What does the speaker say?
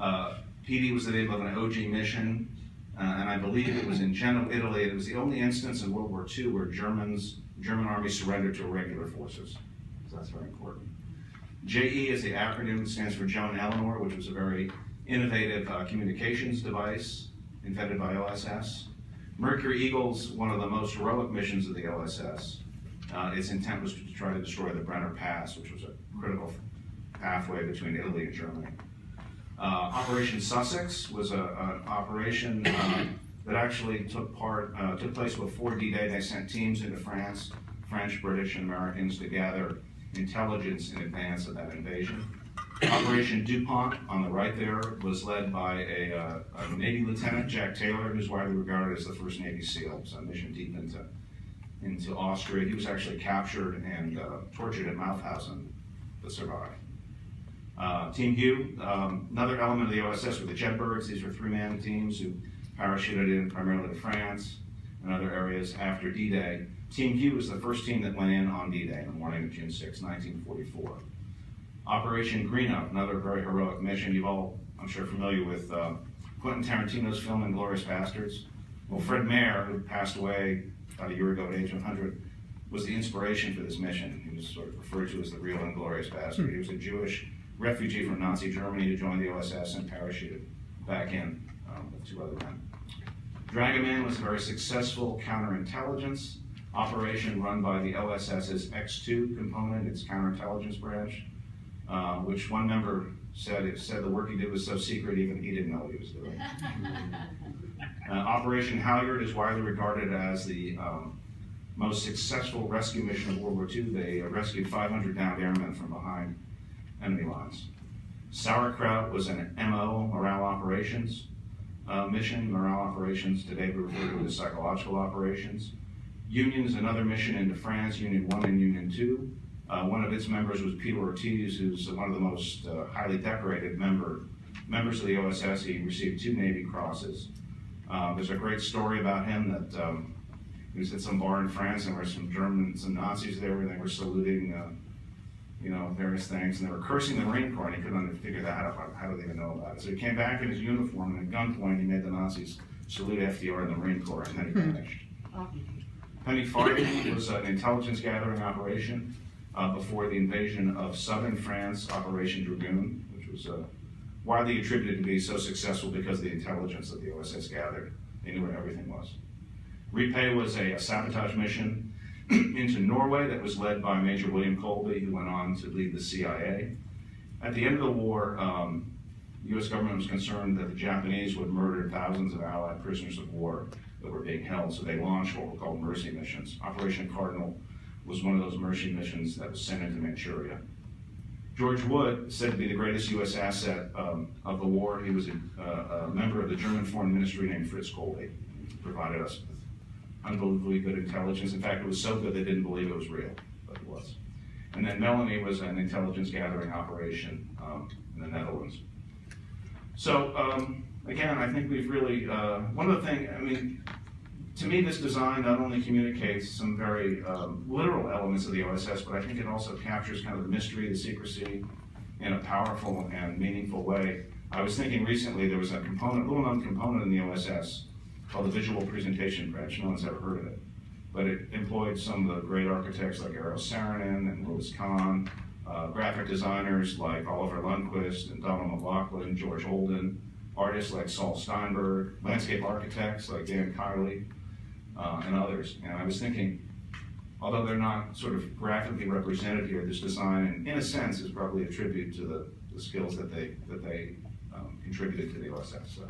PD was the name of an OG mission, and I believe it was in Genoa, Italy. It was the only instance in World War II where German army surrendered to irregular forces. So that's very important. JE is the acronym that stands for Joan Eleanor, which was a very innovative communications device invented by OSS. Mercury Eagle's one of the most heroic missions of the OSS. Its intent was to try to destroy the Brenner Pass, which was a critical pathway between Italy and Germany. Operation Sussex was an operation that actually took place before D-Day. They sent teams into France, French, British, and Americans to gather intelligence in advance of that invasion. Operation DuPont, on the right there, was led by a Navy Lieutenant, Jack Taylor, who's widely regarded as the first Navy SEAL. It was a mission deep into Austria. He was actually captured and tortured at Mauthausen, but survived. Team Hugh, another element of the OSS were the Jetbirds. These were three-man teams who parachuted in primarily to France and other areas after D-Day. Team Hugh was the first team that went in on D-Day in the morning of June 6, 1944. Operation Greenup, another very heroic mission. You've all, I'm sure, familiar with Quentin Tarantino's film *Inglourious Bastards*. Well, Fred Mayer, who passed away about a year ago at age 100, was the inspiration for this mission. He was sort of referred to as the real Inglourious Bastard. He was a Jewish refugee from Nazi Germany to join the OSS and parachuted back in with two other men. Dragoman was a very successful counterintelligence operation run by the OSS's X2 component, its counterintelligence branch, which one member said the work he did was so secret even he didn't know what he was doing. Operation Halyard is widely regarded as the most successful rescue mission of World War II. They rescued 500 downed airmen from behind enemy lines. Sauerkraut was an MO, morale operations mission. Morale operations today we refer to as psychological operations. Union is another mission into France, Union 1 and Union 2. One of its members was Peter Ortiz, who's one of the most highly decorated members of the OSS. He received 2 Navy Crosses. There's a great story about him that he was at some bar in France and there were some Nazis there and they were saluting various things, and they were cursing the Marine Corps, and he couldn't figure that out. How do they even know about it? So he came back in his uniform, and at gunpoint, he made the Nazis salute FDR in the Marine Corps, and then he vanished. Penny Farthing was an intelligence gathering operation before the invasion of southern France, Operation Dragoon, which was widely attributed to be so successful because of the intelligence that the OSS gathered. They knew where everything was. Repay was a sabotage mission into Norway that was led by Major William Colby, who went on to lead the CIA. At the end of the war, the US government was concerned that the Japanese would murder thousands of Allied prisoners of war that were being held, so they launched what were called mercy missions. Operation Cardinal was one of those mercy missions that was sent into Manchuria. George Wood, said to be the greatest US asset of the war, he was a member of the German Foreign Ministry named Fritz Kolbe. He provided us with unbelievably good intelligence. In fact, it was so good they didn't believe it was real, but it was. And then Melanie was an intelligence gathering operation in the Netherlands. So again, I think we've really, one of the things, to me this design not only communicates some very literal elements of the OSS, but I think it also captures kind of the mystery, the secrecy in a powerful and meaningful way. I was thinking recently there was a component, a little known component in the OSS called the Visual Presentation Branch. No one's ever heard of it. But it employed some of the great architects like Eros Saarinen and Louis Kahn, graphic designers like Oliver Lundquist and Donald McLaughlin, George Holden, artists like Saul Steinberg, landscape architects like Dan Kiley, and others. And I was thinking, although they're not sort of graphically represented here, this design, in a sense, is probably a tribute to the skills that they contributed to the OSS. So.